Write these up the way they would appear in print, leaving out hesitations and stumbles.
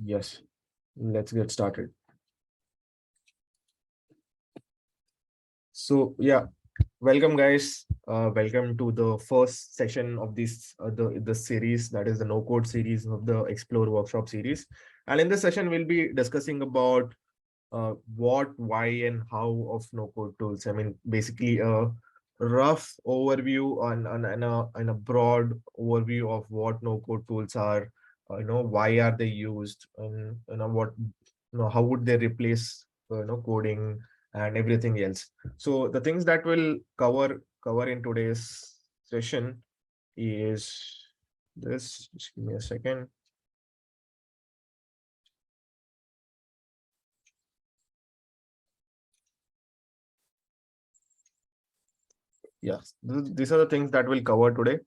Yes, let's get started. So yeah, welcome guys. Welcome to the first session of this the series, that is the no code series of the Explore workshop series. And in this session, we'll be discussing about what, why, and how of no code tools. I mean, basically a rough overview and a broad overview of what no code tools are. Why are they used, and what how would they replace coding and everything else. So the things that we'll cover in today's session is this. Just give me a second. Yes, these are the things that we'll cover today.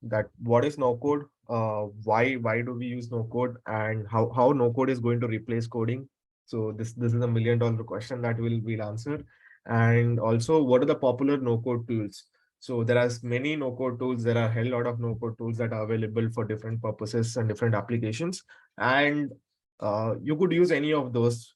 That what is no code, why do we use no code, and how no code is going to replace coding. So this is a $1,000,000 question that we'll answer. And also, what are the popular no code tools? So there are many no code tools. There are a hell lot of no code tools that are available for different purposes and different applications. And you could use any of those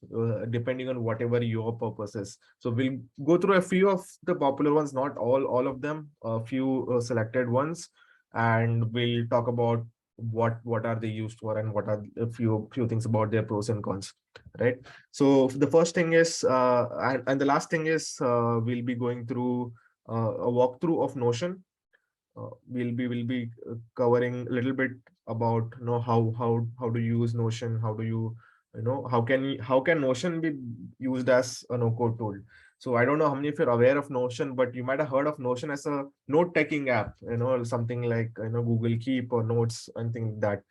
depending on whatever your purpose is. So we'll go through a few of the popular ones, not all of them, a few selected ones, and we'll talk about what are they used for and what are a few things about their pros and cons, right? So the first thing is and the last thing is we'll be going through a walkthrough of Notion. We'll be covering a little bit about how to use Notion, how do how can Notion be used as a no code tool. So I don't know how many of you are aware of Notion, but you might have heard of Notion as a note taking app, something like Google Keep or Notes and things like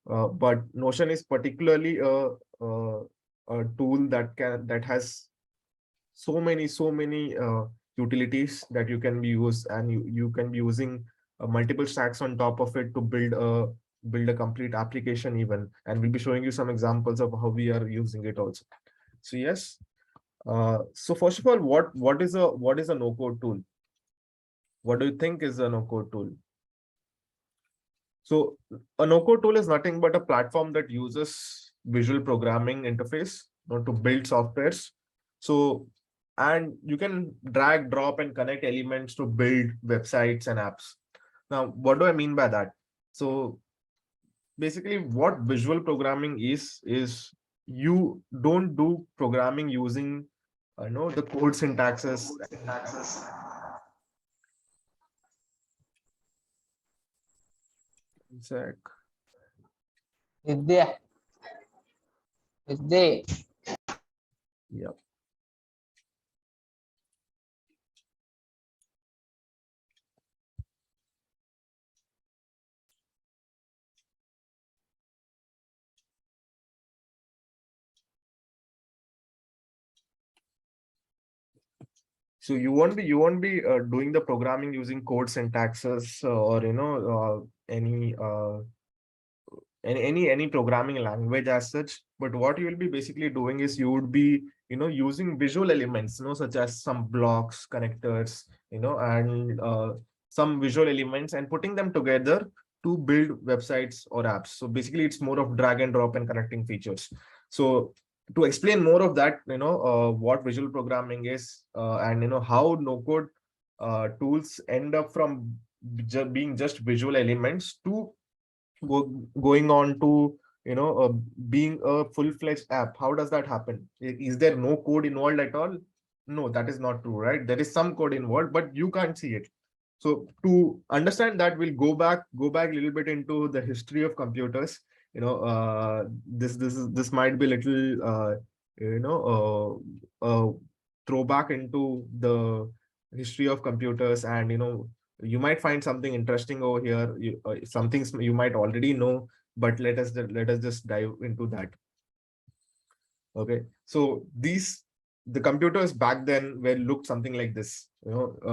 that. But Notion is particularly a tool that has so many utilities that you can be used, and you can be using multiple stacks on top of it to build a complete application even. And we'll be showing you some examples of how we are using it also. So yes, so first of all, what is a no code tool? What do you think is a no code tool? So a no code tool is nothing but a platform that uses visual programming interface, to build softwares. So, and you can drag, drop, and connect elements to build websites and apps. Now, what do I mean by that? So basically, what visual programming is you don't do programming using the code syntaxes. Sec. Is there? Is there? Yeah. So you won't be doing the programming using code syntaxes or any programming language as such. But what you will be basically doing is you would be using visual elements, such as some blocks, connectors, and some visual elements, and putting them together to build websites or apps. So basically, it's more of drag and drop and connecting features. So to explain more of that, what visual programming is, and how no code tools end up from being just visual elements to going on to being a full-fledged app. How does that happen? Is there no code involved at all? No, that is not true, right? There is some code involved, but you can't see it. So to understand that, we'll go back a little bit into the history of computers. This might be a little throwback into the history of computers, and you might find something interesting over here. Some things you might already know, but let us just dive into that. Okay, so the computers back then were looked something like this.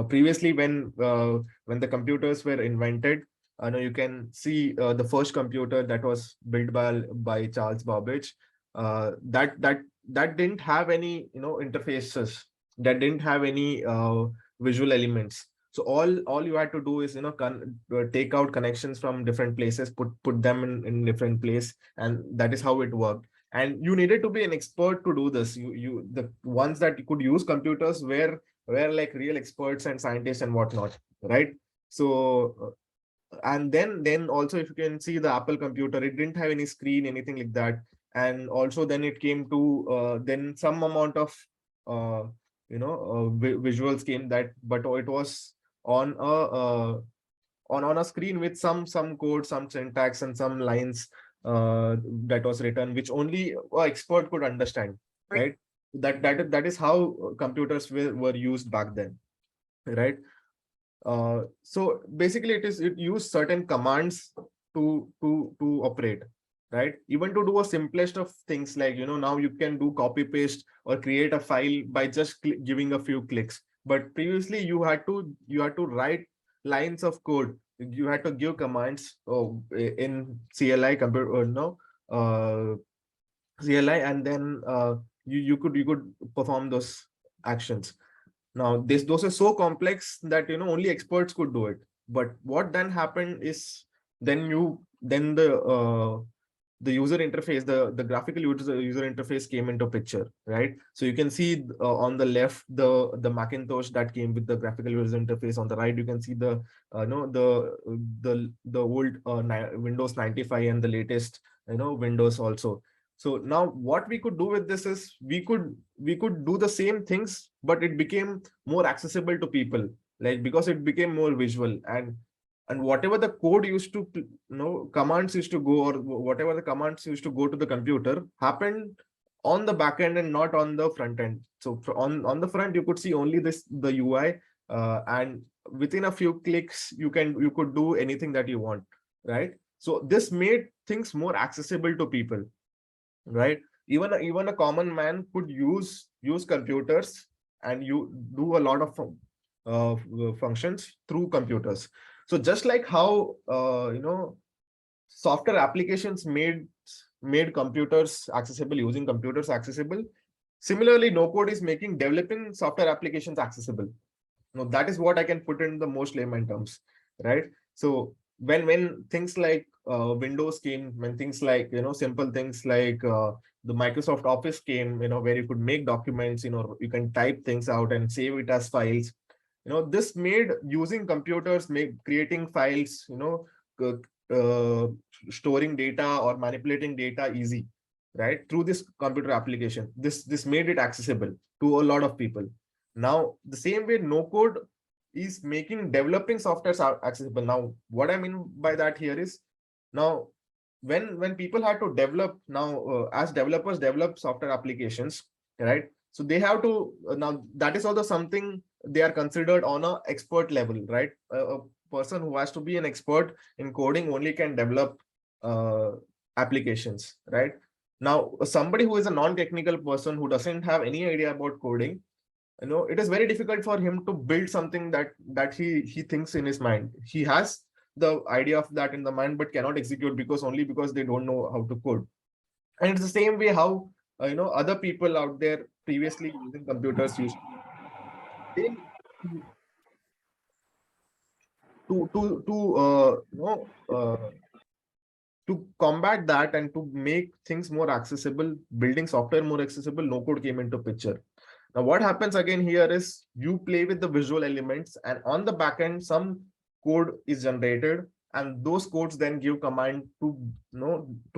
Previously, when the computers were invented, you can see the first computer that was built by Charles Babbage. That didn't have any interfaces. That didn't have any visual elements. So all you had to do is, take out connections from different places, put them in different place, and that is how it worked. And you needed to be an expert to do this. The ones that could use computers were like real experts and scientists and whatnot, right? So and then also, if you can see the Apple computer, it didn't have any screen, anything like that. And also then it came to then some amount of visuals came, that but it was on a screen with some code, some syntax, and some lines that was written, which only an expert could understand, right? That is how computers were used back then, right? So basically it used certain commands to operate, right? Even to do a simplest of things, like, now you can do copy paste or create a file by just giving a few clicks. But previously you had to write lines of code. You had to give commands in CLI computer, no CLI, and then you could perform those actions. Now, those are so complex that only experts could do it. But what then happened is, then the user interface, the graphical user interface came into picture, right? So you can see on the left the Macintosh that came with the graphical user interface. On the right, you can see the no the old Windows 95 and the latest Windows also. So now what we could do with this is, we could do the same things, but it became more accessible to people, like, because it became more visual. And whatever the code used to, commands used to go, or whatever the commands used to go to the computer, happened on the back end and not on the front end. So on the front, you could see only the UI, and within a few clicks, you could do anything that you want, right? So this made things more accessible to people, right? Even a common man could use computers, and you do a lot of functions through computers. So just like how software applications made computers accessible, using computers accessible, similarly no code is making developing software applications accessible. No, that is what I can put in the most layman terms, right? So when things like Windows came, when things like simple things like the Microsoft Office came, where you could make documents, you can type things out and save it as files. This made using computers, make creating files, storing data or manipulating data easy, right? Through this computer application, this made it accessible to a lot of people. Now, the same way, no code is making developing softwares accessible. Now, what I mean by that here is, now when people had to develop, now as developers develop software applications, right? So they have to now, that is also something they are considered on a expert level, right? A person who has to be an expert in coding only can develop applications, right? Now, somebody who is a non-technical person who doesn't have any idea about coding, it is very difficult for him to build something that he thinks in his mind. He has the idea of that in the mind, but cannot execute, because they don't know how to code. And it's the same way how other people out there previously using computers used they to combat that and to make things more accessible, building software more accessible, no code came into picture. Now, what happens again here is, you play with the visual elements, and on the back end, some code is generated, and those codes then give command to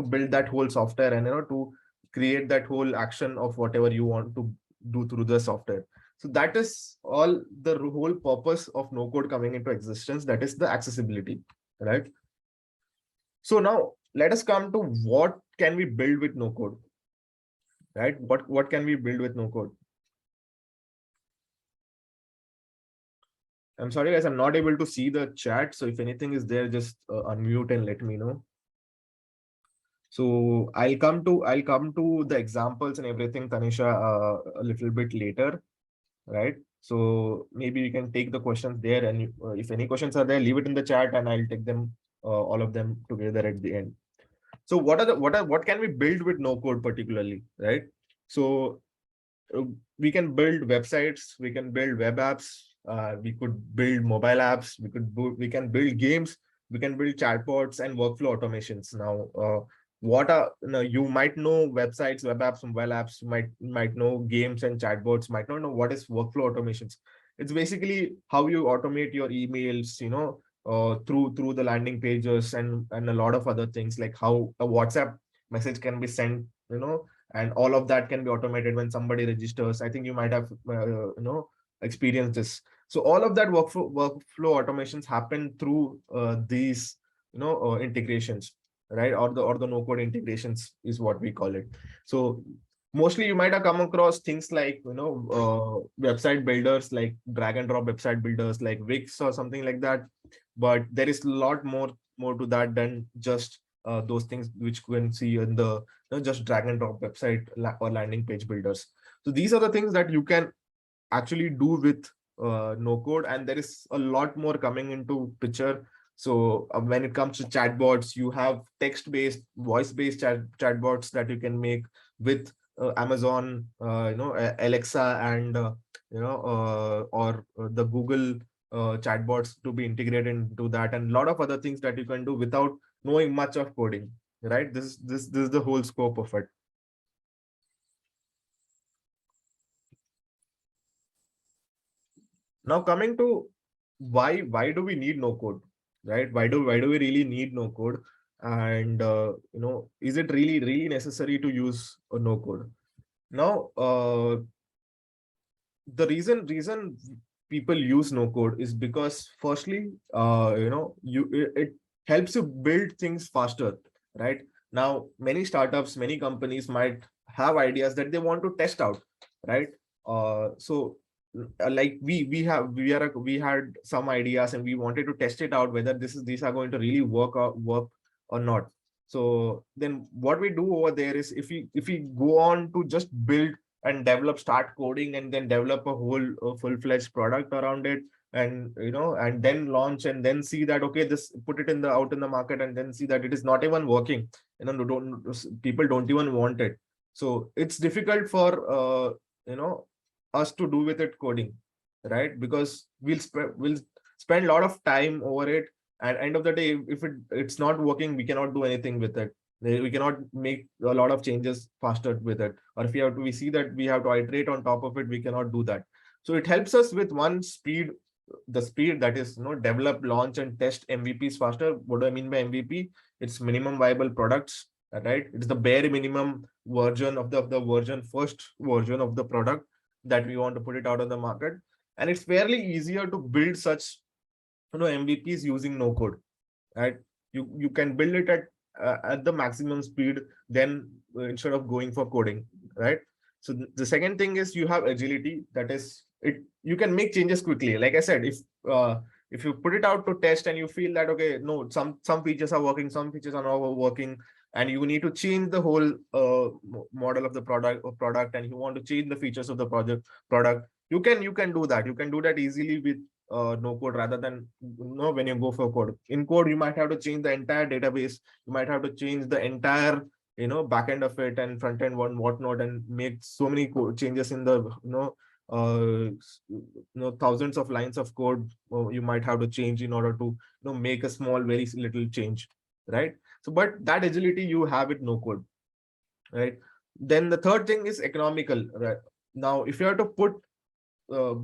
build that whole software, and to create that whole action of whatever you want to do through the software. So that is all the whole purpose of no code coming into existence. That is the accessibility, right? So now let us come to what can we build with no code, right? What can we build with no code? I'm sorry, guys, I'm not able to see the chat. So if anything is there, just unmute and let me know. So I'll come to the examples and everything, Tanisha, a little bit later, right? So maybe we can take the questions there, and if any questions are there, leave it in the chat, and I'll take them all of them together at the end. So what can we build with no code particularly, right? So we can build websites, we can build web apps, We could build mobile apps. We can build games. We can build chatbots and workflow automations. Now, what are you might know websites, web apps, mobile apps. Might know games and chatbots. Might not know what is workflow automations. It's basically how you automate your emails. Through the landing pages and a lot of other things, like how a WhatsApp message can be sent. And all of that can be automated when somebody registers. I think you might have experienced this. So all of that workflow automations happen through these integrations, right? Or the no code integrations is what we call it. So mostly you might have come across things like website builders, like drag and drop website builders like Wix or something like that. But there is a lot more to that than just those things which you can see in the just drag and drop website or landing page builders. So these are the things that you can actually do with no code, and there is a lot more coming into picture. So when it comes to chatbots, you have text-based, voice-based chatbots that you can make with Amazon, Alexa, and or the Google chatbots to be integrated into that, and a lot of other things that you can do without knowing much of coding. Right? This is the whole scope of it. Now coming to why do we need no code, right? Why do we really need no code? And is it really necessary to use a no code? Now, the reason people use no code is because firstly, it helps you build things faster, right? Now, many startups, many companies might have ideas that they want to test out, right? So like we had some ideas and we wanted to test it out whether these are going to really work or not. So then what we do over there is, if we go on to just build and start coding and then develop a whole full-fledged product around it, and and then launch and then see that, okay, this put it out in the market and then see that it is not even working, people don't even want it. So it's difficult for us to do with it coding, right? Because we'll spend a lot of time over it, and end of the day, if it's not working, we cannot do anything with it. We cannot make a lot of changes faster with it, or if we see that we have to iterate on top of it, we cannot do that. So it helps us with one speed, the speed that is develop, launch, and test MVPs faster. What do I mean by MVP? It's minimum viable products, right? It's the bare minimum version of the first version of the product that we want to put it out on the market. And it's fairly easier to build such MVPs using no code, right? You can build it at the maximum speed then instead of going for coding, right? So the second thing is you have agility. That is, you can make changes quickly. Like I said, if you put it out to test and you feel that, okay, no, some features are working, some features are not working, and you need to change the whole model of the product, and you want to change the features of the product, you can do that. You can do that easily with no code, rather than when you go for code. In code, you might have to change the entire database, you might have to change the entire backend of it and front end one whatnot, and make so many changes in the thousands of lines of code you might have to change in order to make a small, very little change, right? So but that agility you have it no code, right? Then the third thing is economical, right? Now if you have to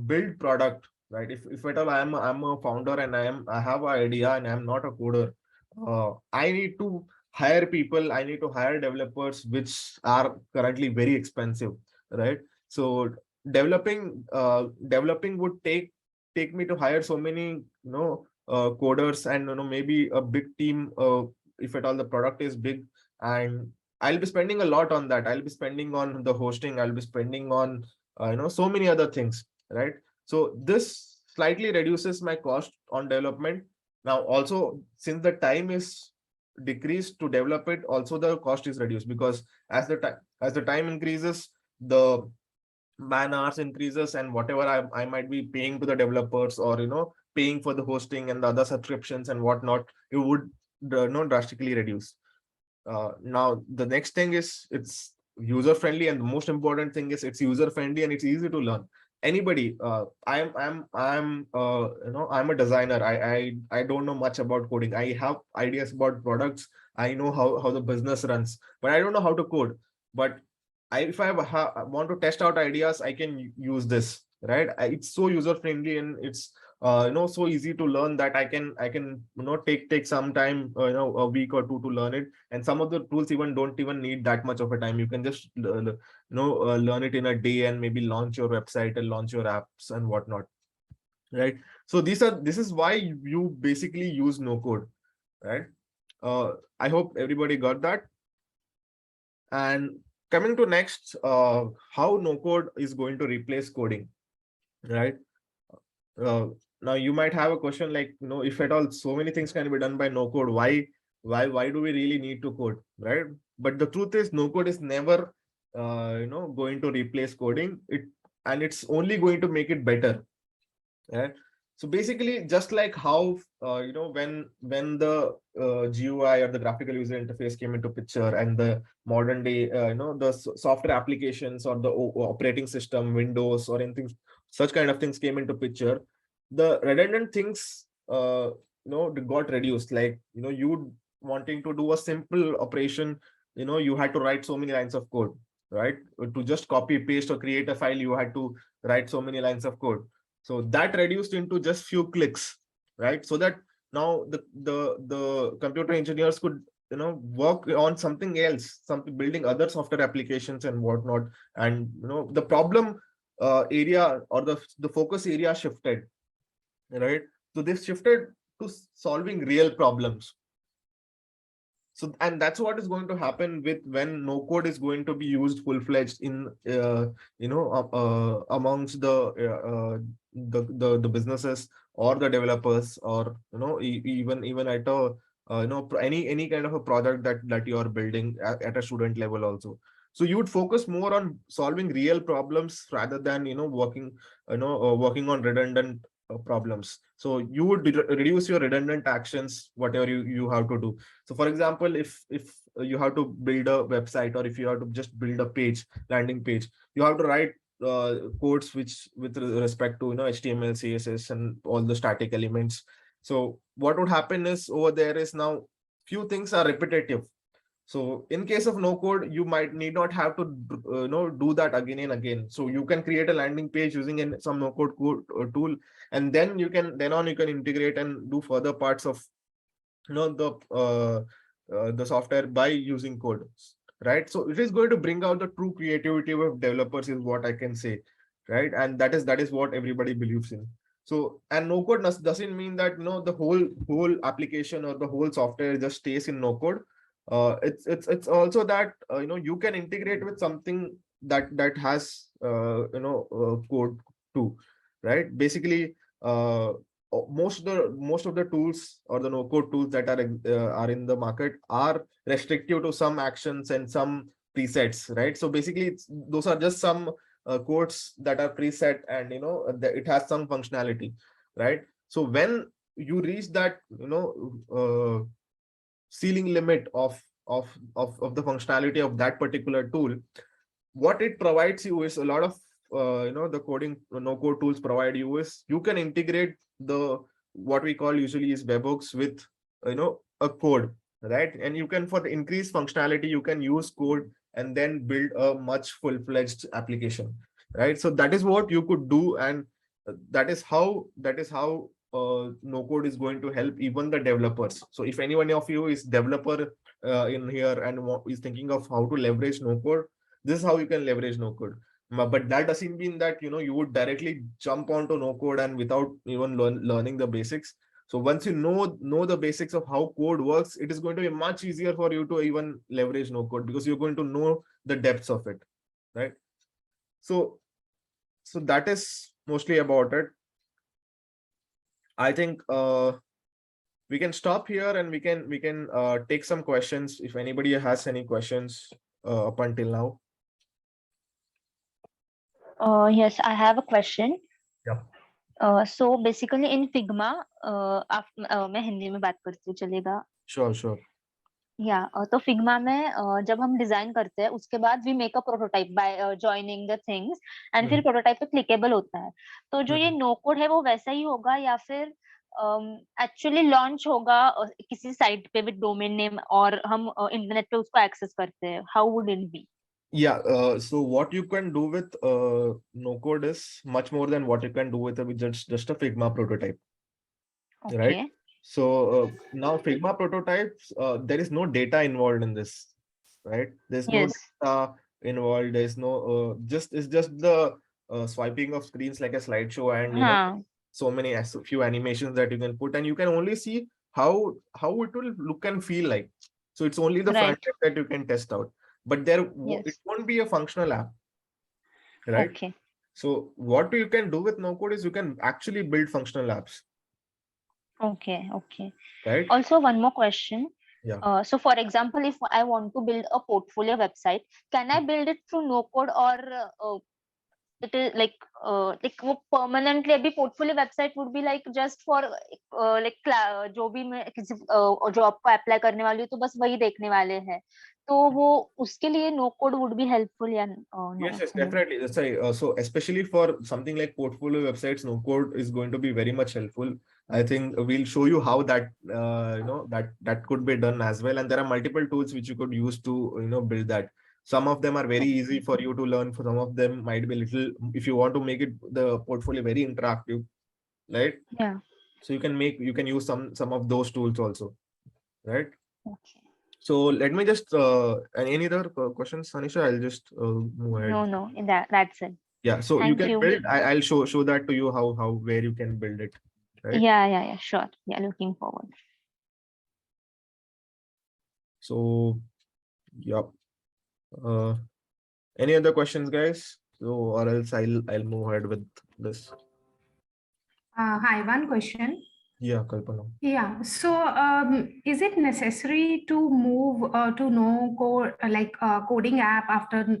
build product, right? If at all I'm a founder and I have an idea and I'm not a coder, I need to hire people, I need to hire developers, which are currently very expensive, right? So developing would take me to hire so many coders, and maybe a big team, if at all the product is big, and I'll be spending a lot on that. I'll be spending on the hosting, I'll be spending on so many other things, right? So this slightly reduces my cost on development. Now also, since the time is decreased to develop it, also the cost is reduced, because as the time increases, the man hours increases, and whatever I might be paying to the developers, or paying for the hosting and the other subscriptions and whatnot, it would drastically reduce. Now the next thing is, it's user friendly, and the most important thing is it's user friendly and it's easy to learn. anybody, I'm I'm a designer. I don't know much about coding. I have ideas about products. I know how the business runs, but I don't know how to code. But if I want to test out ideas, I can use this, right? It's so user friendly, and it's so easy to learn that I can take some time, a week or two to learn it. And some of the tools even don't even need that much of a time. You can just learn it in a day and maybe launch your website and launch your apps and whatnot, right? So this is why you basically use no code, right? I hope everybody got that. And coming to next, how no code is going to replace coding, right? uh, Now you might have a question like, if at all so many things can be done by no code, why do we really need to code, right? But the truth is, no code is never going to replace coding. And it's only going to make it better, right? So basically, just like how when the GUI or the graphical user interface came into picture, and the modern day the software applications or the operating system, Windows or anything, such kind of things came into picture, the redundant things they got reduced. Like, you wanting to do a simple operation, you had to write so many lines of code, right? To just copy paste or create a file, you had to write so many lines of code. So that reduced into just few clicks, right? So that now the computer engineers could work on something else, something, building other software applications and whatnot. And the problem area, or the focus area shifted, right? So they shifted to solving real problems. So, and that's what is going to happen with when no code is going to be used full-fledged in amongst the businesses or the developers, or even at a any kind of a product that you are building at a student level also. So you would focus more on solving real problems rather than working on redundant problems. So you would reduce your redundant actions, whatever you have to do. So for example, if you have to build a website, or if you have to just build a landing page, you have to write codes which with respect to HTML, CSS, and all the static elements. So what would happen is, over there is now few things are repetitive. So in case of no code, you might need not have to do that again and again. So you can create a landing page using some no code tool, and then you can integrate and do further parts of the software by using code, right? So it is going to bring out the true creativity of developers, is what I can say, right? And that is what everybody believes in. So, and no code doesn't mean that the whole application or the whole software just stays in no code. It's also that you can integrate with something that has code too, right? Basically, most of the tools, or the no code tools that are in the market, are restrictive to some actions and some presets, right? So basically, those are just some codes that are preset, and it has some functionality, right? So when you reach that ceiling limit of the functionality of that particular tool, what it provides you is a lot of the coding no code tools provide you is, you can integrate the what we call usually is webhooks with a code, right? And you can, for the increased functionality, you can use code and then build a much full-fledged application, right? So that is what you could do. And that is how no code is going to help even the developers. So if anyone of you is developer in here and is thinking of how to leverage no code, this is how you can leverage no code. But that doesn't mean that you would directly jump onto no code and without even learning the basics. So once you know the basics of how code works, it is going to be much easier for you to even leverage no code, because you're going to know the depths of it, right? So that is mostly about it. I think we can stop here, and we can take some questions if anybody has any questions up until now. Yes, I have a question. Yeah. So basically in Figma, मैं हिंदी में बात करती हूँ, चलेगा? Sure. तो Figma में जब हम डिजाइन करते हैं उसके बाद we make a prototype by joining the things and फिर प्रोटोटाइप पे क्लिकेबल होता है। तो जो ये नो कोड है वो वैसा ही होगा या फिर एक्चुअली लॉन्च होगा किसी साइट पे विद डोमेन नेम और हम इंटरनेट पे उसको एक्सेस करते हैं? How would it be? Yeah, so what you can do with no code is much more than what you can do with just a Figma prototype, right? Okay. So now Figma prototypes, there is no data involved in this, right? There's no Yes. data involved. There's no it's just the swiping of screens like a slideshow, and हाँ. so many few animations that you can put, and you can only see how it will look and feel like. So it's only the front Right. end that you can test out, but it Yes. won't be a functional app, right? Okay. So what you can do with no code is you can actually build functional apps, Okay. Okay. right? Also, one more question. Yeah. So for example, if I want to build a portfolio website, can I build it through no code or it is like वो permanently अभी portfolio website would be like just for जो भी मैं किसी job को apply करने वाली हूँ तो बस वही देखने वाले हैं, तो वो उसके लिए no code would be helpful या no? Yes, definitely. That's right. So especially for something like portfolio websites, no code is going to be very much helpful. I think we'll show you how that that could be done as well. And there are multiple tools which you could use to build that. Some of them are very easy for you to learn. For some of them might be little, if you want to make it the portfolio very interactive, right? Yeah. So you can use some of those tools also, right? Okay. So let me just any other questions, Anisha? I'll just move ahead. No, that's it. Yeah, so you Thank can you. build. I'll show that to you how where you can build it, right? Yeah, sure. Yeah, looking forward. So, yeah. Any other questions, guys? So, or else I'll move ahead with this. Hi, one question. Yeah, Kalpana. Yeah, so is it necessary to move to no code like coding app after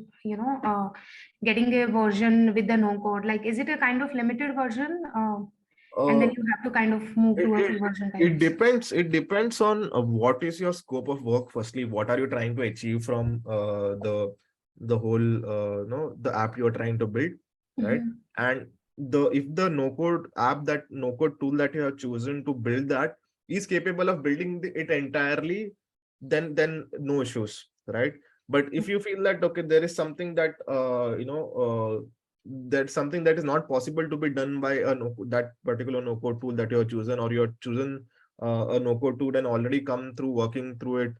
getting a version with the no code? Like, is it a kind of limited version, and then you have to kind of move to a full version kind It of? depends. It depends on what is your scope of work. Firstly, what are you trying to achieve from the whole the app you are trying to build, right? Mhm. And if the no code app, that no code tool that you have chosen to build that is capable of building it entirely, then no issues, right? But if you feel that okay, there is something that that's something that is not possible to be done by that particular no code tool that you have chosen, or you have chosen a no code tool and already come through working through it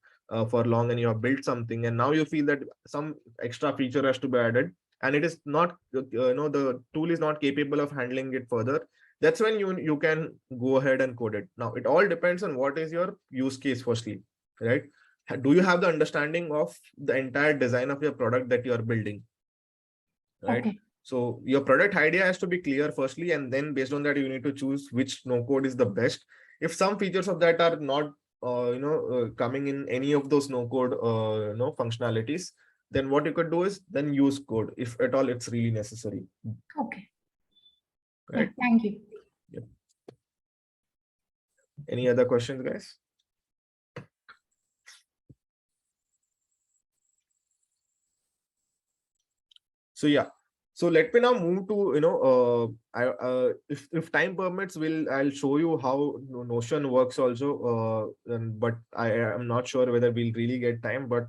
for long, and you have built something, and now you feel that some extra feature has to be added, and it is not the tool is not capable of handling it further. That's when you can go ahead and code it. Now it all depends on what is your use case firstly, right? Do you have the understanding of the entire design of your product that you are building, right? Okay. So your product idea has to be clear firstly, and then based on that you need to choose which no code is the best. If some features of that are not coming in any of those no code functionalities, then what you could do is then use code if at all it's really necessary. Okay. Right. Yeah, thank you. Yep. Any other questions, guys? So yeah, so let me now move to if time permits, I'll show you how Notion works also. But I am not sure whether we'll really get time, but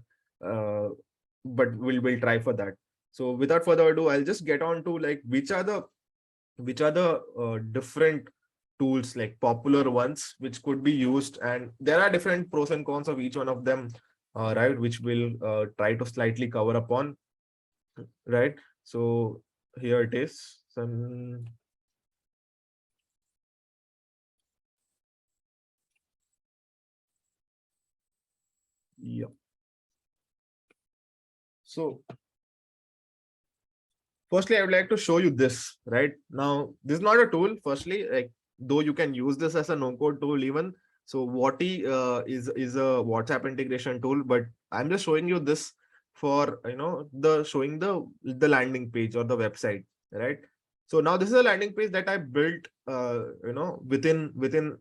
we'll try for that. So without further ado, I'll just get on to like which are the different tools, like popular ones which could be used, and there are different pros and cons of each one of them, right? Which we'll try to slightly cover upon. Right, so here it is. Yeah. So firstly, I would like to show you this. Right now, this is not a tool. Firstly, like though you can use this as a no-code tool even. So Wati is a WhatsApp integration tool, but I'm just showing you this for showing the landing page or the website, right? So now this is a landing page that I built, within an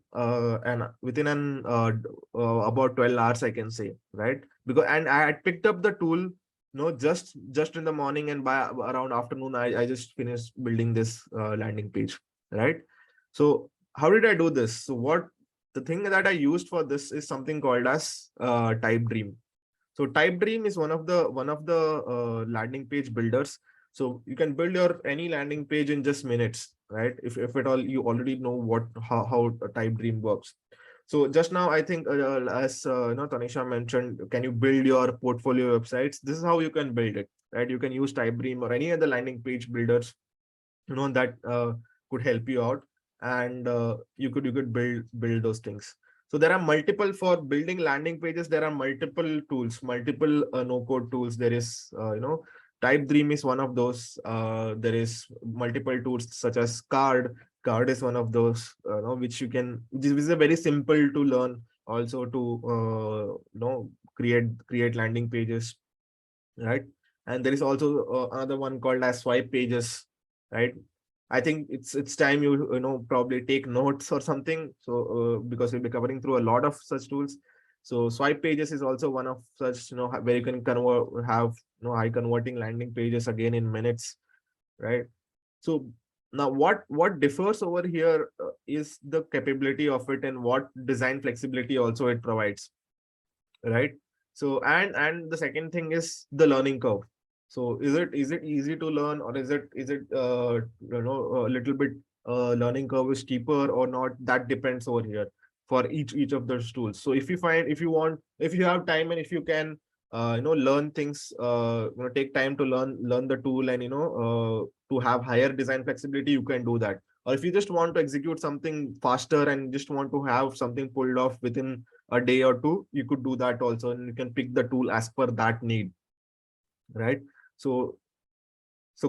about 12 hours, I can say, right? And I had picked up the tool, just in the morning, and by around afternoon, I just finished building this landing page, right? So how did I do this? So the thing that I used for this is something called as TypeDream. So TypeDream is one of the landing page builders. So you can build your any landing page in just minutes, right? If at all you already know how a TypeDream works. So just now, I think, as Tanisha mentioned, can you build your portfolio websites? This is how you can build it, right? You can use TypeDream or any other landing page builders, that could help you out, and you could build those things. So there are multiple, for building landing pages, there are multiple tools, multiple no code tools. There is TypeDream is one of those. There is multiple tools such as Card is one of those, which you can, which is a very simple to learn, also to create landing pages, right? And there is also another one called as Swipe Pages, right? I think it's time you probably take notes or something. So because we'll be covering through a lot of such tools. So Swipe Pages is also one of such, where you can have high converting landing pages again in minutes, right? So now what differs over here is the capability of it, and what design flexibility also it provides, right? So and the second thing is the learning curve. So is it easy to learn, or is it a little bit learning curve is steeper or not? That depends over here for each of those tools. So if you have time, and if you can learn things, take time to learn the tool, and to have higher design flexibility, you can do that. Or if you just want to execute something faster and just want to have something pulled off within a day or two, you could do that also, and you can pick the tool as per that need, right? So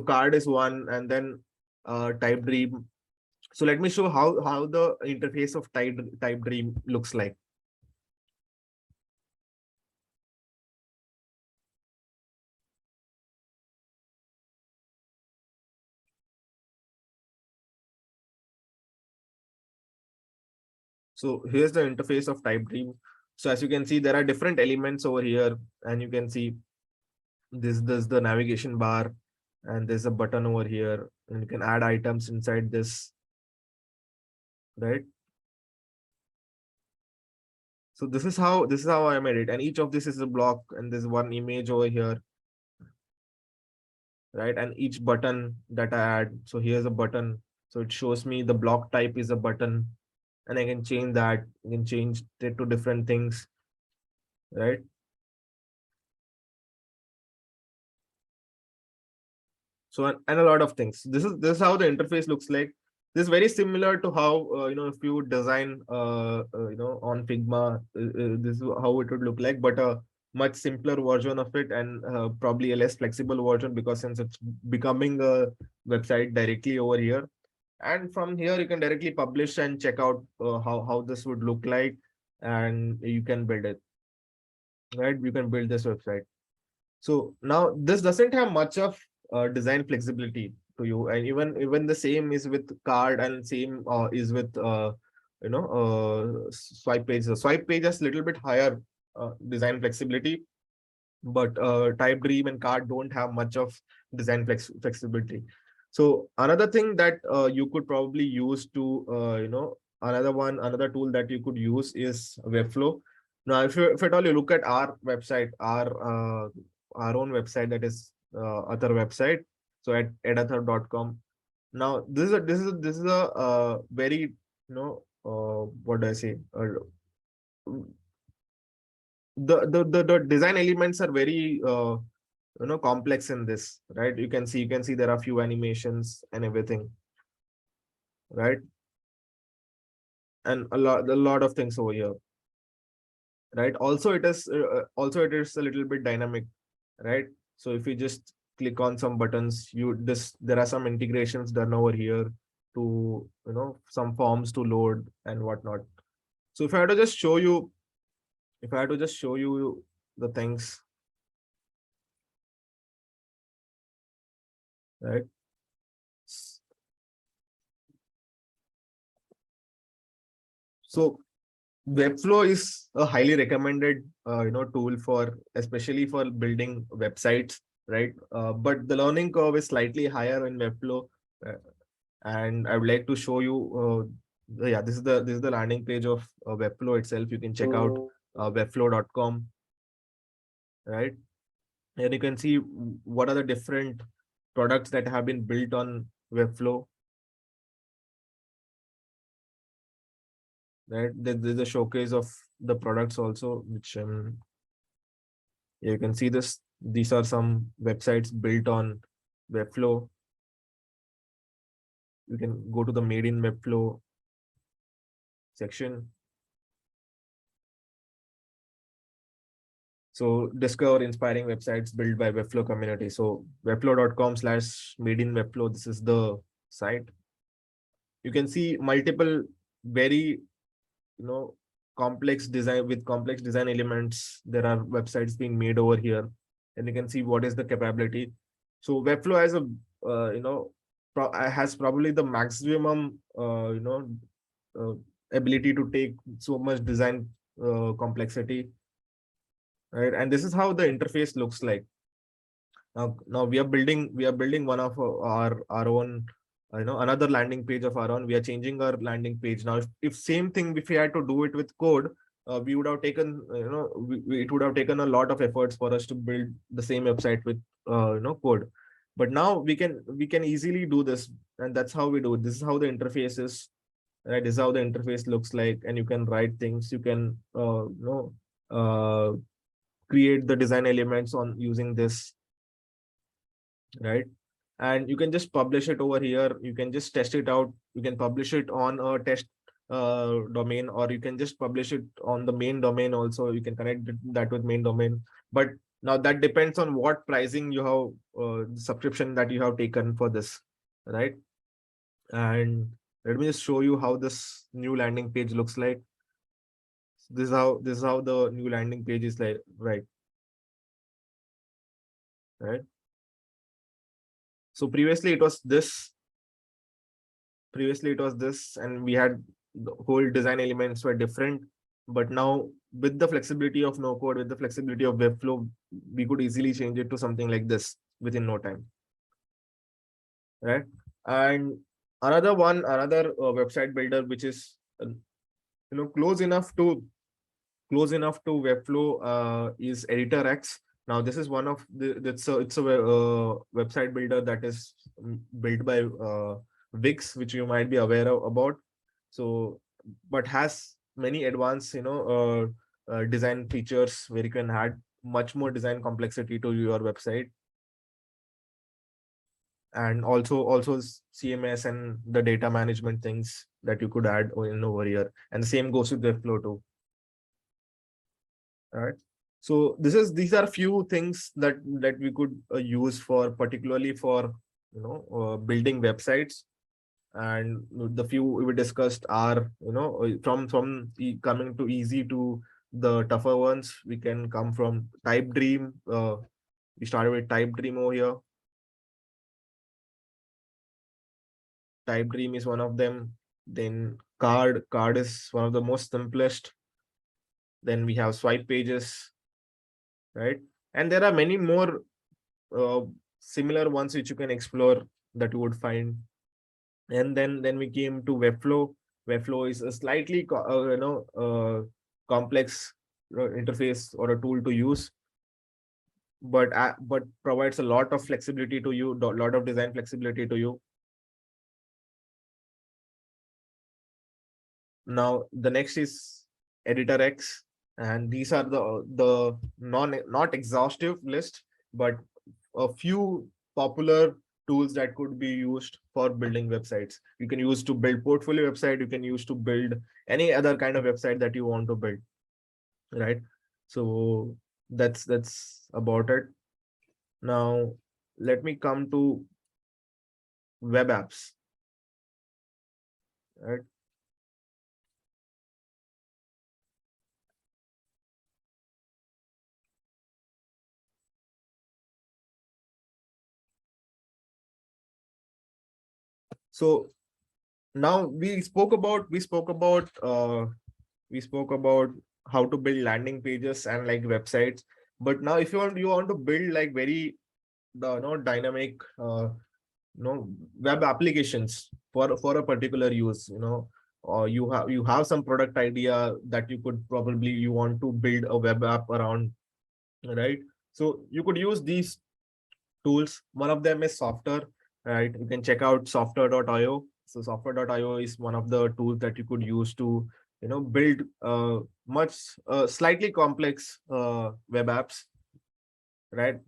Card is one, and then TypeDream. So let me show how the interface of TypeDream looks like. So here's the interface of TypeDream. So as you can see, there are different elements over here, and you can see this the navigation bar, and there's a button over here, and you can add items inside this, right? So this is how I made it, and each of this is a block, and there's one image over here, right? And each button that I add, so here's a button, so it shows me the block type is a button, and I can change that. I can change it to different things, right? So and a lot of things. This is how the interface looks like. This is very similar to how if you design on Figma, this is how it would look like, but a much simpler version of it, and probably a less flexible version, because since it's becoming a website directly over here, and from here you can directly publish and check out how this would look like, and you can build it, right? You can build this website. So now this doesn't have much of design flexibility to you, and even the same is with Card, and same is with Swipe Page. The Swipe Page has a little bit higher design flexibility, but TypeDream and Card don't have much of design flexibility. So another thing that you could probably use to another tool that you could use is Webflow. Now if at all you look at our website, our own website, that is Ather website, so at edather.com. Now this is a very what do I say, the design elements are very complex in this, right? You can see there are few animations and everything, right? And a lot of things over here, right? Also it is a little bit dynamic, right? So if you just click on some buttons, there are some integrations done over here to some forms to load and whatnot. So if I had to just show you the things, right? So Webflow is a highly recommended tool for, especially for building websites, right? But the learning curve is slightly higher in Webflow, and I would like to show you. Yeah, this is the landing page of Webflow itself. You can check out webflow.com, right? And you can see what are the different products that have been built on Webflow. Right, there's a showcase of the products also, which you can see this. These are some websites built on Webflow. You can go to the Made in Webflow section. So discover inspiring websites built by Webflow community. So webflow.com/made in Webflow. This is the site. You can see multiple very complex design with complex design elements. There are websites being made over here, and you can see what is the capability. So Webflow has a has probably the maximum ability to take so much design complexity, right? And this is how the interface looks like. Now we are building one of our own, another landing page of our own. We are changing our landing page now. If same thing, if we had to do it with code, we would have taken, it would have taken a lot of efforts for us to build the same website with code. But now we can easily do this, and that's how we do it. This is how the interface is, right? This is how the interface looks like, and you can write things. You can create the design elements on using this, right? And you can just publish it over here. You can just test it out. You can publish it on a test domain, or you can just publish it on the main domain also. You can connect that with main domain. But now that depends on what pricing you have, subscription that you have taken for this, right? And let me just show you how this new landing page looks like. This is how the new landing page is like, right? So previously it was this. And we had the whole design elements were different. But now with the flexibility of no code, with the flexibility of Webflow, we could easily change it to something like this within no time, right? And another website builder which is close enough to Webflow is EditorX. Now this is one of the it's a website builder that is built by Wix, which you might be aware about. So, but has many advanced design features where you can add much more design complexity to your website, and also CMS and the data management things that you could add in over here. And the same goes with Webflow too. All right. So these are few things that we could use for, particularly for building websites. And the few we discussed are from coming to easy to the tougher ones. We can come from TypeDream. We started with TypeDream over here. TypeDream is one of them. Then Card is one of the most simplest. Then we have Swipe Pages, right? And there are many more similar ones which you can explore that you would find. And then we came to Webflow. Webflow is a slightly complex interface or a tool to use, but provides a lot of flexibility to you, a lot of design flexibility to you. Now the next is EditorX, and these are the not exhaustive list, but a few popular tools that could be used for building websites. You can use to build portfolio website. You can use to build any other kind of website that you want to build, right? So that's about it. Now let me come to web apps, right? So now we spoke about we spoke about how to build landing pages and like websites. But now if you want to build like very dynamic web applications for a particular use, or you have some product idea that you could probably you want to build a web app around, right? So you could use these tools. One of them is Software, right? You can check out software.io. So software.io is one of the tools that you could use to build much slightly complex web apps, right?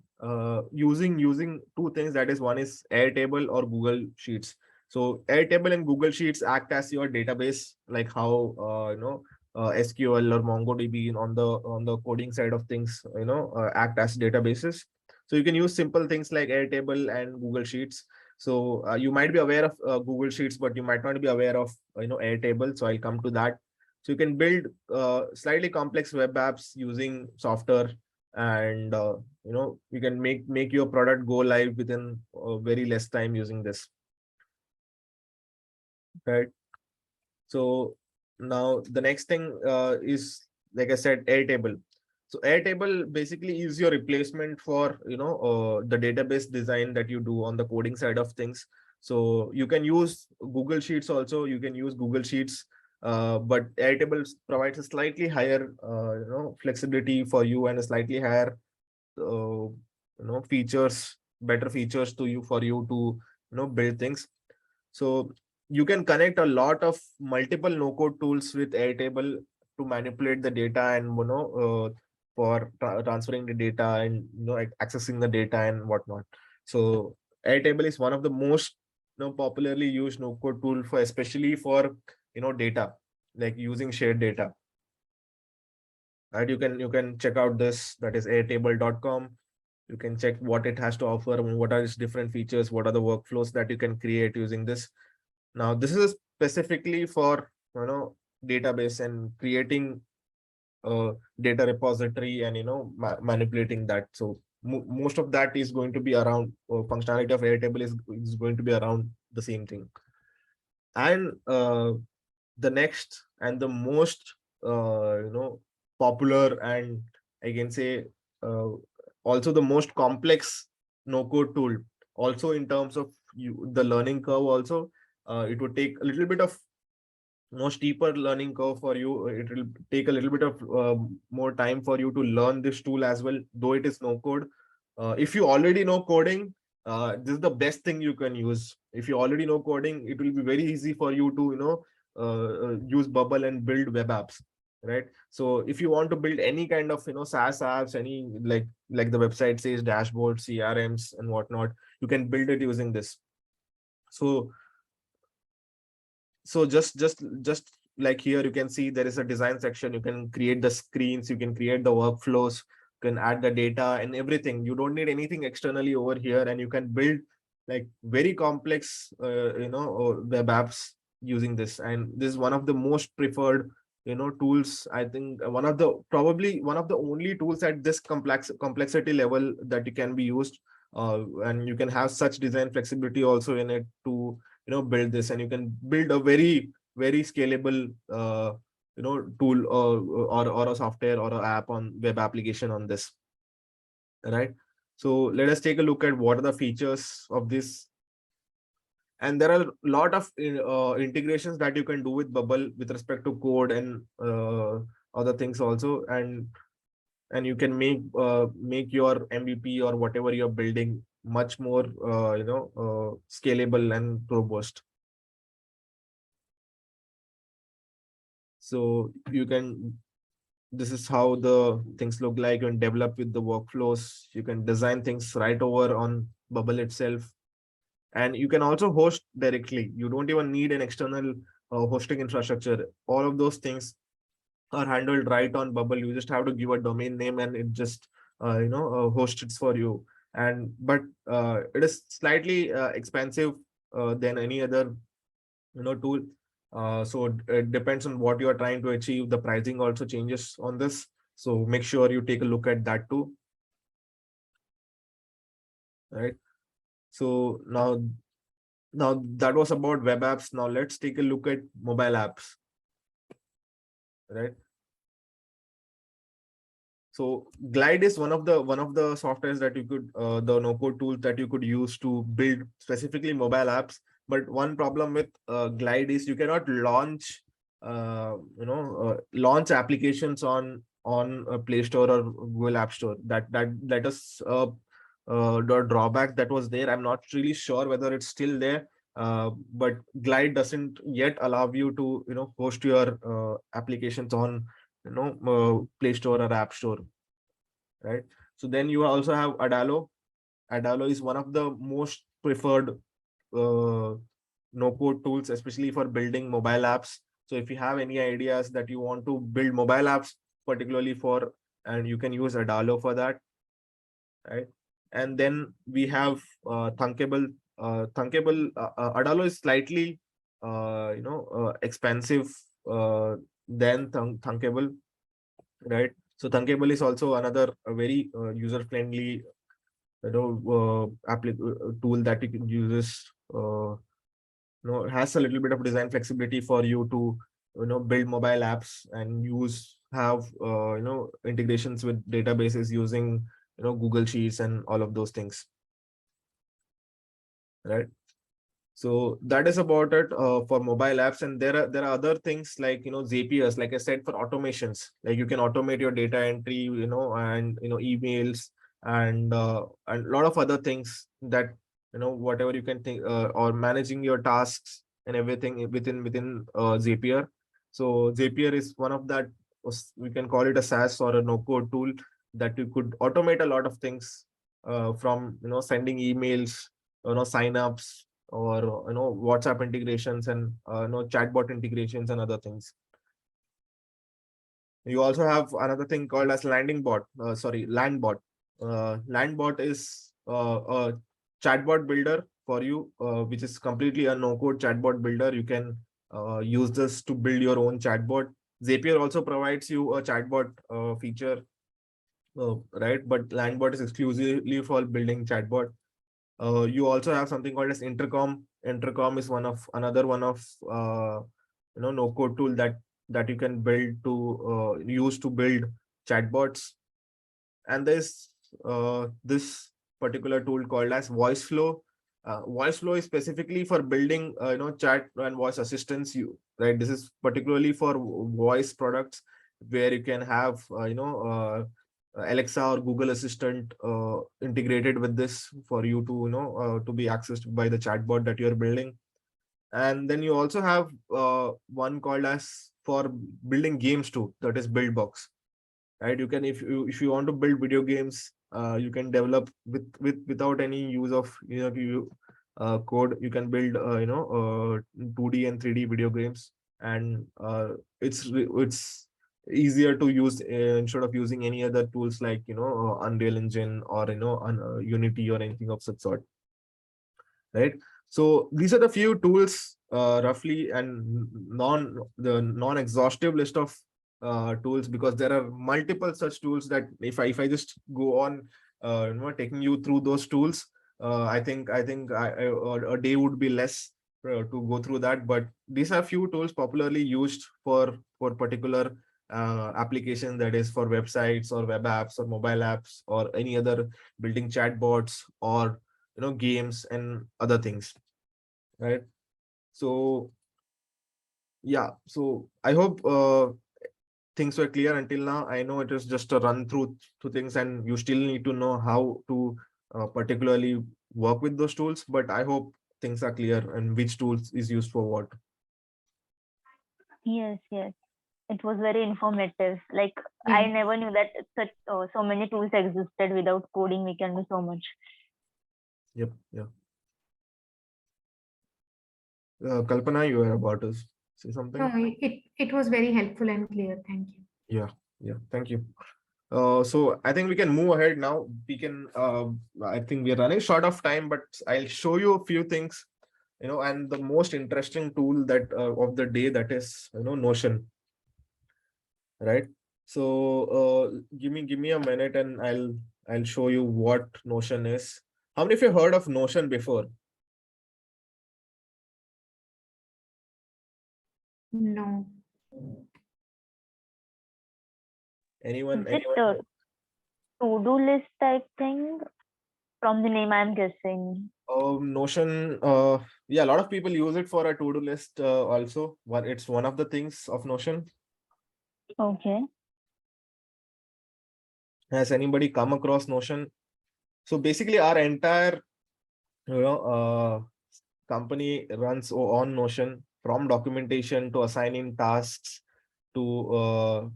Using two things, that is, one is Airtable or Google Sheets. So Airtable and Google Sheets act as your database, like how SQL or MongoDB on the coding side of things, act as databases. So you can use simple things like Airtable and Google Sheets. So you might be aware of Google Sheets, but you might not be aware of Airtable. So I'll come to that. So you can build slightly complex web apps using software, and you can make your product go live within very less time using this, right? So now the next thing is, like I said, Airtable. So Airtable basically is your replacement for the database design that you do on the coding side of things. So you can use Google Sheets also, you can use Google Sheets, but Airtable provides a slightly higher flexibility for you, and a slightly higher features, better features to you for you to build things. So you can connect a lot of multiple no-code tools with Airtable to manipulate the data, and for transferring the data, and accessing the data and whatnot. So Airtable is one of the most popularly used no-code tool for, especially for data, like using shared data. Right, you can check out this, that is airtable.com. You can check what it has to offer, I mean, what are its different features, what are the workflows that you can create using this. Now this is specifically for database and creating a data repository, and manipulating that. So most of that is going to be around, functionality of Airtable is going to be around the same thing. And the next and the most popular, and I can say also the most complex no-code tool, also in terms of the learning curve also, it would take a little bit of steeper learning curve for you. It will take a little bit of more time for you to learn this tool as well, though it is no code. If you already know coding, this is the best thing you can use. If you already know coding, it will be very easy for you to use Bubble and build web apps, right? So if you want to build any kind of SaaS apps, any like the website says, dashboards, CRMs and whatnot, you can build it using this. So just like here, you can see there is a design section. You can create the screens, you can create the workflows, you can add the data and everything. You don't need anything externally over here, and you can build like very complex web apps using this. And this is one of the most preferred tools. I think probably one of the only tools at this complexity level that it can be used, and you can have such design flexibility also in it to build this, and you can build a very scalable tool, or a software or an app on web application on this, right? So let us take a look at what are the features of this. And there are a lot of integrations that you can do with Bubble with respect to code and other things also, and you can make your MVP or whatever you're building much more scalable and robust. So you can, this is how the things look like. You can develop with the workflows, you can design things right over on Bubble itself, and you can also host directly. You don't even need an external hosting infrastructure. All of those things are handled right on Bubble. You just have to give a domain name, and it just hosts it for you. And but it is slightly expensive than any other tool. So it depends on what you are trying to achieve. The pricing also changes on this, so make sure you take a look at that too, right? So now that was about web apps. Now let's take a look at mobile apps. right? So Glide is one of the softwares that you could the no-code tools that you could use to build specifically mobile apps. But one problem with Glide is you cannot launch launch applications on Play Store or Google App Store. That is the drawback that was there. I'm not really sure whether it's still there. But Glide doesn't yet allow you to host your applications on Play Store or App Store, right? So then you also have Adalo. Adalo is one of the most preferred no-code tools, especially for building mobile apps. So if you have any ideas that you want to build mobile apps, particularly for, and you can use Adalo for that, right? And then we have Thunkable. Adalo is slightly expensive than Thunkable, right? So Thunkable is also another very user-friendly tool that you can use. It has a little bit of design flexibility for you to build mobile apps and have integrations with databases using Google Sheets and all of those things, right? So that is about it for mobile apps. And there are other things like Zapiers, like I said, for automations. Like you can automate your data entry, and emails and a lot of other things that whatever you can think, or managing your tasks and everything within Zapier. So Zapier is one of that. We can call it a SaaS or a no-code tool that you could automate a lot of things from sending emails, signups, or WhatsApp integrations and chatbot integrations and other things. You also have another thing called as Landbot. Landbot is a chatbot builder for you, which is completely a no-code chatbot builder. You can use this to build your own chatbot. Zapier also provides you a chatbot feature, right? But Landbot is exclusively for building chatbot. You also have something called as Intercom. Intercom is another one of no-code tool that you can build to use to build chatbots. And there's this particular tool called as Voiceflow. Voiceflow is specifically for building chat and voice assistants. This is particularly for voice products where you can have Alexa or Google Assistant integrated with this for you to to be accessed by the chatbot that you're building. And then you also have one called as for building games too, that is Buildbox, right? You can, if you want to build video games, you can develop without any use of code. You can build 2D and 3D video games, and it's easier to use instead of using any other tools like Unreal Engine or Unity or anything of such sort, right? So these are the few tools roughly, and the non-exhaustive list of tools, because there are multiple such tools that if I just go on taking you through those tools, I think a day would be less to go through that. But these are few tools popularly used for particular application, that is for websites or web apps or mobile apps or any other building chatbots or games and other things, right? So yeah, so I hope things were clear until now. I know it is just a run through to things, and you still need to know how to particularly work with those tools, but I hope things are clear and which tools is used for what. Yes, it was very informative. Like I never knew that such so many tools existed. Without coding we can do so much. Yep. Kalpana, you were about to say something? No, it was very helpful and clear. Thank you. Yeah, thank you. So I think we can move ahead now. We can I think we're running short of time, but I'll show you a few things, and the most interesting tool that of the day, that is Notion, right? So give me a minute and I'll show you what Notion is. How many of you heard of Notion before? No. Anyone? Is it a to-do list type thing? From the name, I'm guessing. Notion, yeah, a lot of people use it for a to-do list also. But it's one of the things of Notion. Okay. Has anybody come across Notion? So basically, our entire company runs on Notion, from documentation to assigning tasks to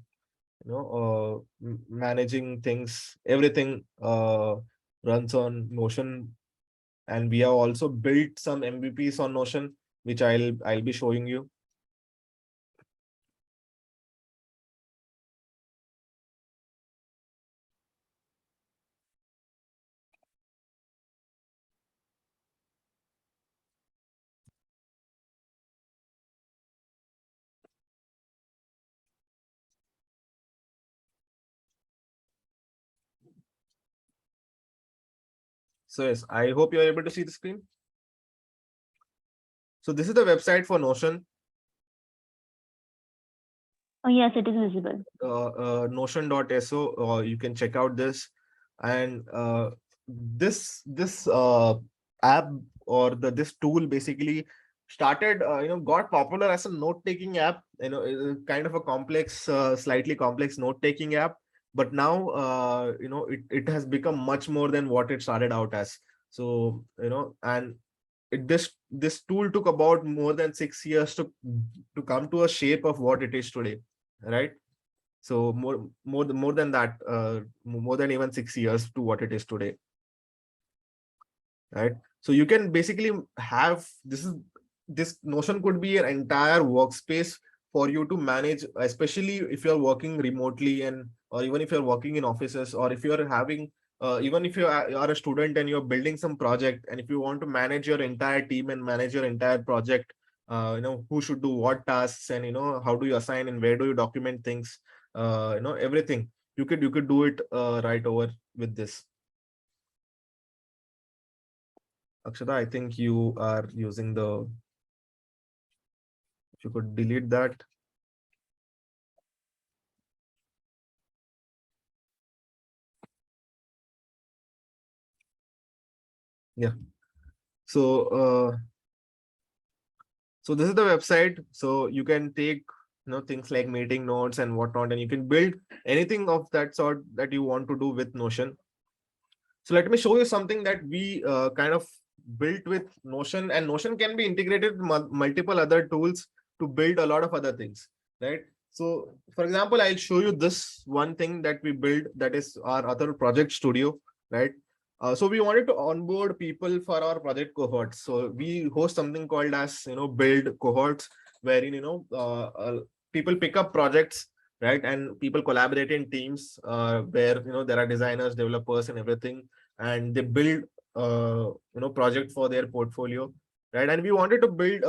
managing things. Everything runs on Notion, and we have also built some MVPs on Notion, which I'll be showing you. So yes, I hope you are able to see the screen. So this is the website for Notion. Oh, yes, it is visible. Notion.so. You can check out this, and this app, or this tool basically started got popular as a note-taking app. Kind of a complex, slightly complex note-taking app, but now it has become much more than what it started out as. So and this tool took about more than 6 years to come to a shape of what it is today, right? So more than that, more than even 6 years to what it is today, right? So you can basically have this Notion could be an entire workspace for you to manage, especially if you're working remotely, and or even if you're working in offices, or if you're having even if you are a student and you're building some project, and if you want to manage your entire team and manage your entire project, who should do what tasks, and how do you assign and where do you document things, everything you could do it right over with this. Akshata, I think you are using the, if you could delete that. Yeah. So so this is the website. So you can take things like meeting notes and whatnot, and you can build anything of that sort that you want to do with Notion. So let me show you something that we kind of built with Notion, and Notion can be integrated with multiple other tools to build a lot of other things, right? So for example, I'll show you this one thing that we built, that is our other project studio, right? So we wanted to onboard people for our project cohorts. So we host something called as build cohorts, wherein people pick up projects, right? And people collaborate in teams where there are designers, developers, and everything, and they build project for their portfolio, right? And we wanted to build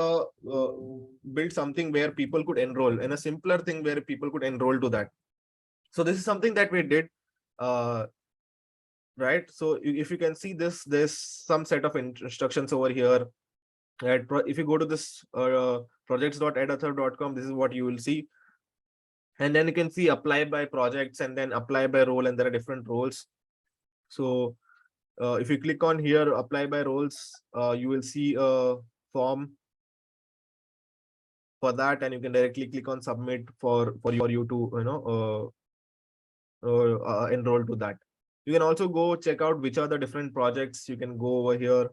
something where people could enroll, in a simpler thing where people could enroll to that. So this is something that we did, right? So if you can see this, there's some set of instructions over here, right? If you go to this projects.edathrv.com, this is what you will see. And then you can see apply by projects, and then apply by role, and there are different roles. So if you click on here, apply by roles, you will see a form for that, and you can directly click on submit for you to enroll to that. You can also go check out which are the different projects. You can go over here,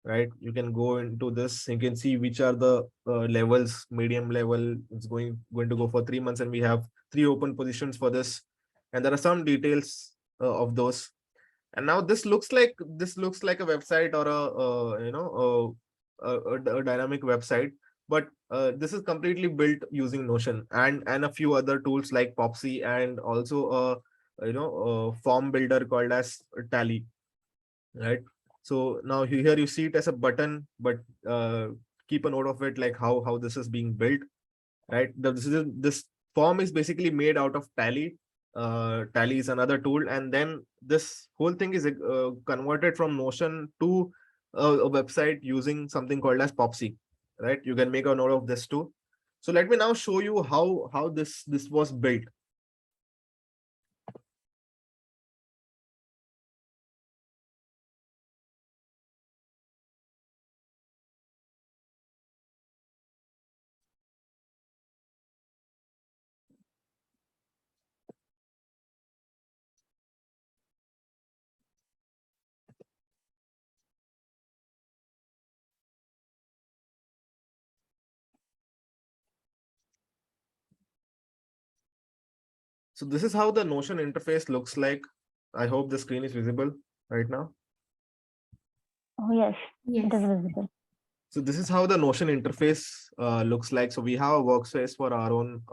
right? You can go into this. You can see which are the levels. Medium level, it's going to go for 3 months, and we have 3 open positions for this, and there are some details of those. And now this looks like a website, or a dynamic website, but this is completely built using Notion and a few other tools like Popsy, and also a form builder called as Tally, right? So now here you see it as a button, but keep a note of it, like how this is being built, right? This form is basically made out of Tally. Tally is another tool, and then this whole thing is converted from Notion to a website using something called as Popsy, right? You can make a note of this too. So let me now show you how this was built. So this is how the Notion interface looks like. I hope the screen is visible right now. Oh, yes, it Yes. is visible. So this is how the Notion interface looks like. So we have a workspace for our own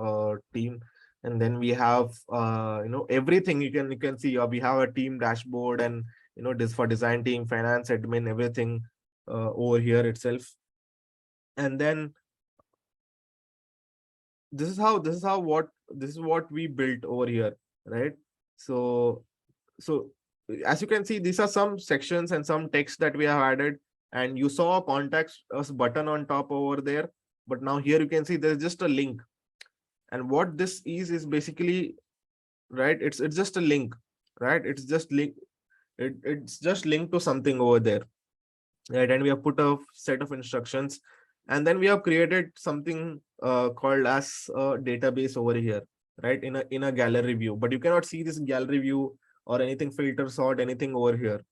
team, and then we have everything. You can see we have a team dashboard, and this for design team, finance, admin, everything over here itself. And then this is what we built over here, right? So as you can see, these are some sections and some text that we have added, and you saw a contact us button on top over there, but now here you can see there's just a link. And what this is basically, right, it's just a link, right? It's just linked to something over there, right? And we have put a set of instructions, and then we have created something called as a database over here, right, in a gallery view. But you cannot see this gallery view or anything, filter sort, anything over here,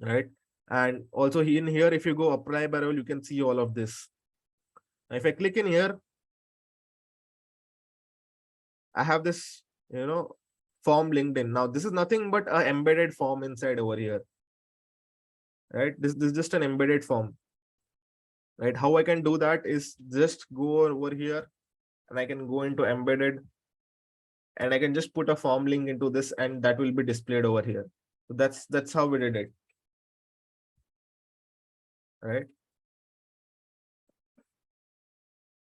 right? And also in here, if you go apply by role, you can see all of this. Now, if I click in here, I have this form linked in. Now this is nothing but an embedded form inside over here, right? This is just an embedded form, right? How I can do that is just go over here, and I can go into embedded, and I can just put a form link into this, and that will be displayed over here. So that's how we did it, right?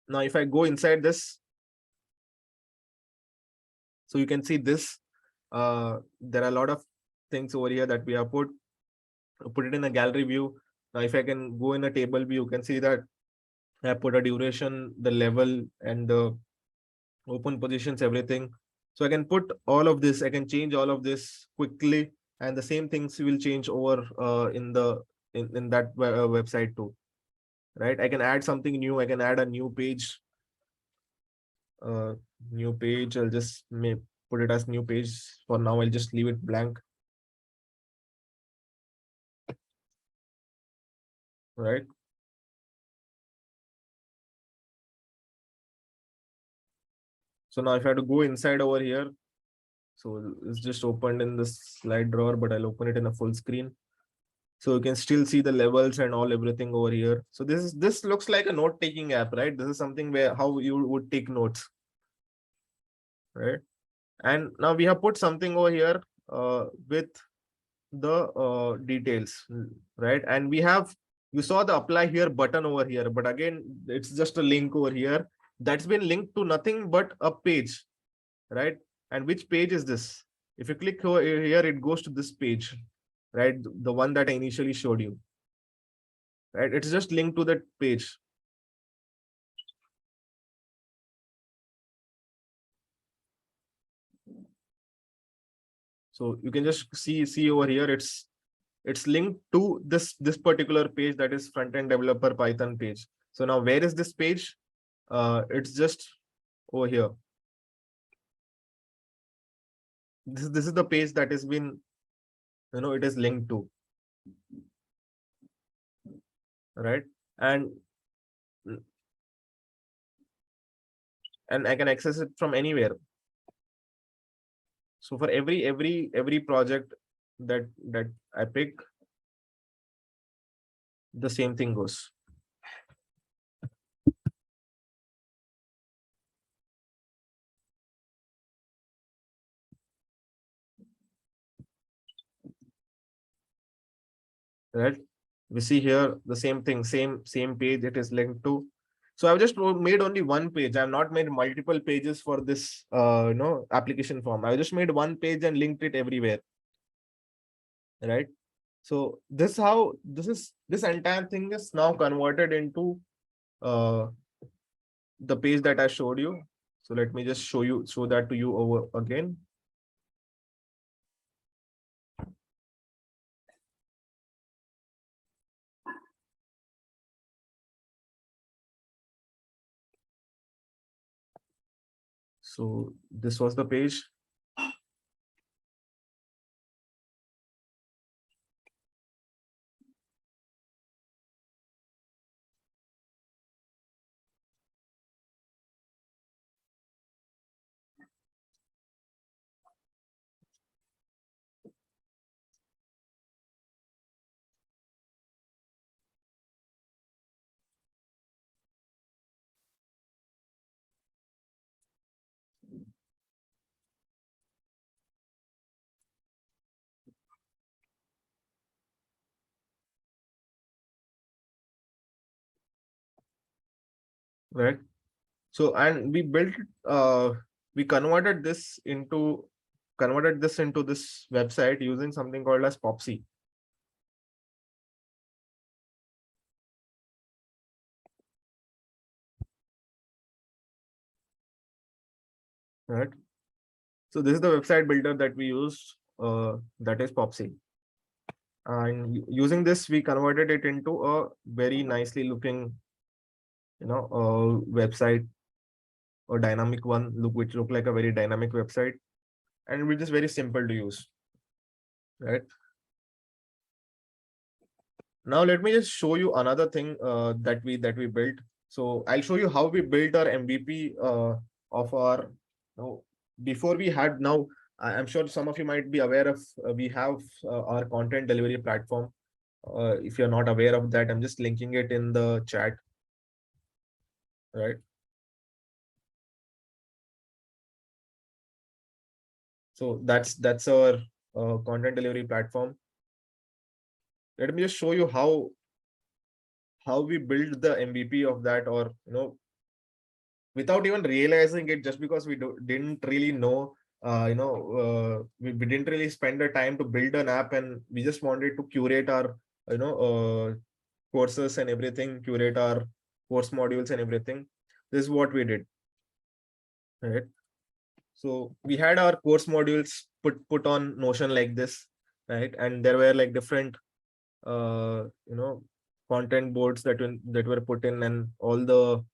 Now if I go inside this, so you can see this, there are a lot of things over here that we have put it in a gallery view. Now if I can go in a table view, you can see that I put a duration, the level, and the open positions, everything. So I can put all of this, I can change all of this quickly, and the same things will change over in that website too, right? I can add something new, I can add a new page. I'll just put it as new page. For now, I'll just leave it blank, right? So now if I have to go inside over here, so it's just opened in this slide drawer, but I'll open it in a full screen. So you can still see the levels and everything over here. So this looks like a note-taking app, right? This is something where how you would take notes, right? And now we have put something over here with the details, right? And you saw the apply here button over here, but again, it's just a link over here that's been linked to nothing but a page, right? And which page is this? If you click over here, it goes to this page, right? The one that I initially showed you, right? It's just linked to that page. So you can just see over here, it's linked to this particular page, that is front-end developer Python page. So now where is this page? It's just over here. This is the page that has been, it is linked to, right? And I can access it from anywhere. So for every project that I pick, the same thing goes. Right? We see here the same thing, same page it is linked to. So I've just made only one page. I've not made multiple pages for this application form. I just made one page and linked it everywhere. Right? So this entire thing is now converted into the page that I showed you. So let me just show that to you over again. So this was the page. right? So, and we built, we converted this into this website using something called as Popsy. Right. So this is the website builder that we used, that is Popsy. And using this, we converted it into a very nicely looking, website, a dynamic one, which look like a very dynamic website, and which is very simple to use, right? Now let me just show you another thing that we built. So I'll show you how we built our MVP of our. Before we had, now I'm sure some of you might be aware of, we have our content delivery platform. If you're not aware of that, I'm just linking it in the chat, right? So that's our content delivery platform. Let me just show you how we build the MVP of that, or without even realizing it, just because we didn't really know, we didn't really spend the time to build an app, and we just wanted to curate our courses and everything, curate our course modules and everything. This is what we did, right? So we had our course modules put on Notion like this, right? And there were like different content boards that were put in, and all the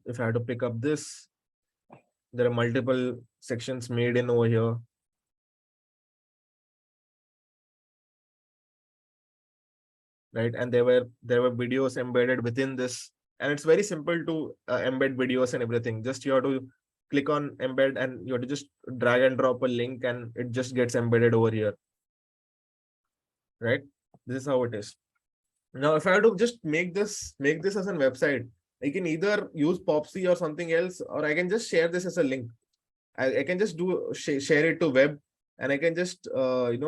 if I had to pick up this, there are multiple sections made in over here. Right, and there were videos embedded within this, and it's very simple to embed videos and everything. Just you have to click on embed, and you have to just drag and drop a link, and it just gets embedded over here. Right, this is how it is. Now, if I have to just make this as a website, I can either use Popsy or something else, or I can just share this as a link. I can just share it to web, and I can just copy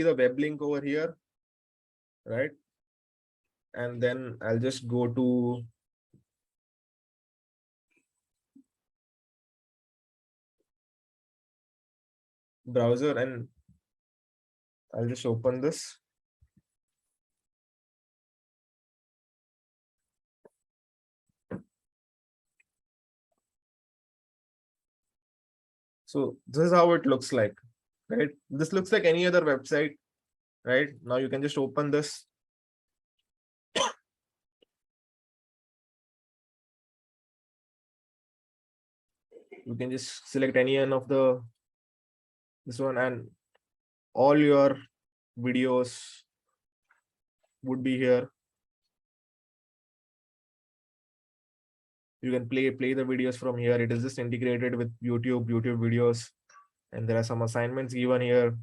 the web link over here, right? And then I'll just go to browser, and I'll just open this. So this is how it looks like, right? This looks like any other website, right? Now you can just open this. You can just select any one of this one, and all your videos would be here. You can play the videos from here. It is just integrated with YouTube videos, and there are some assignments given here,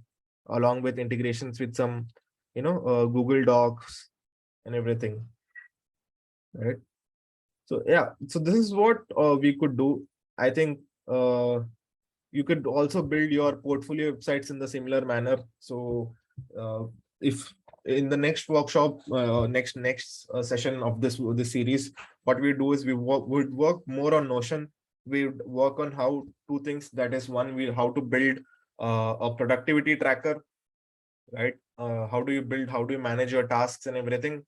along with integrations with some Google Docs and everything, right? So yeah, so this is what we could do. I think you could also build your portfolio websites in the similar manner. So if in the next workshop, next session of this series, what we do is we would work more on Notion. We would work on how two things. That is, one, how to build a productivity tracker, right? How do you manage your tasks and everything?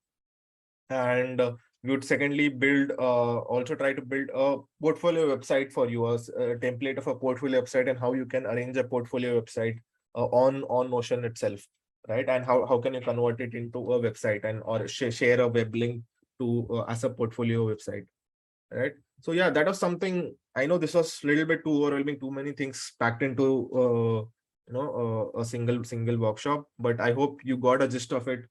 And we would secondly also try to build a portfolio website for you, a template of a portfolio website, and how you can arrange a portfolio website on Notion itself, right? And how can you convert it into a website, and or share a web link to as a portfolio website, right? So yeah, that was something. I know this was a little bit too overwhelming, too many things packed into a single workshop, but I hope you got a gist of it.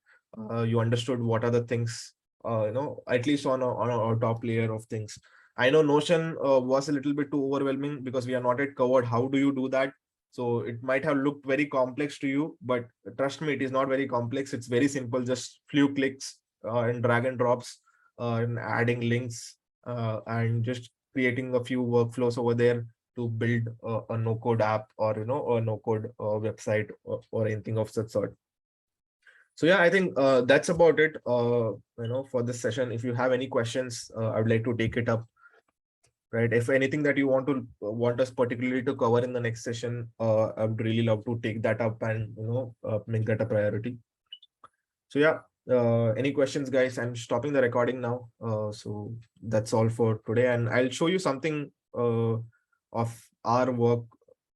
You understood what are the things, at least on a top layer of things. I know Notion was a little bit too overwhelming because we are not yet covered how do you do that. So it might have looked very complex to you, but trust me, it is not very complex. It's very simple, just few clicks and drag and drops, and adding links, and just creating a few workflows over there, to build a no-code app or a no-code website or anything of such sort. So yeah, I think that's about it for this session. If you have any questions, I would like to take it up. Right. If anything that you want us particularly to cover in the next session, I would really love to take that up and make that a priority. So yeah, any questions, guys? I'm stopping the recording now. So that's all for today, and I'll show you something of our work,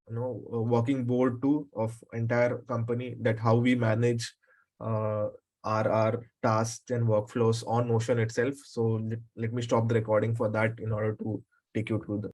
working board too of entire company, that how we manage our tasks and workflows on Notion itself. So let me stop the recording for that in order to take you through the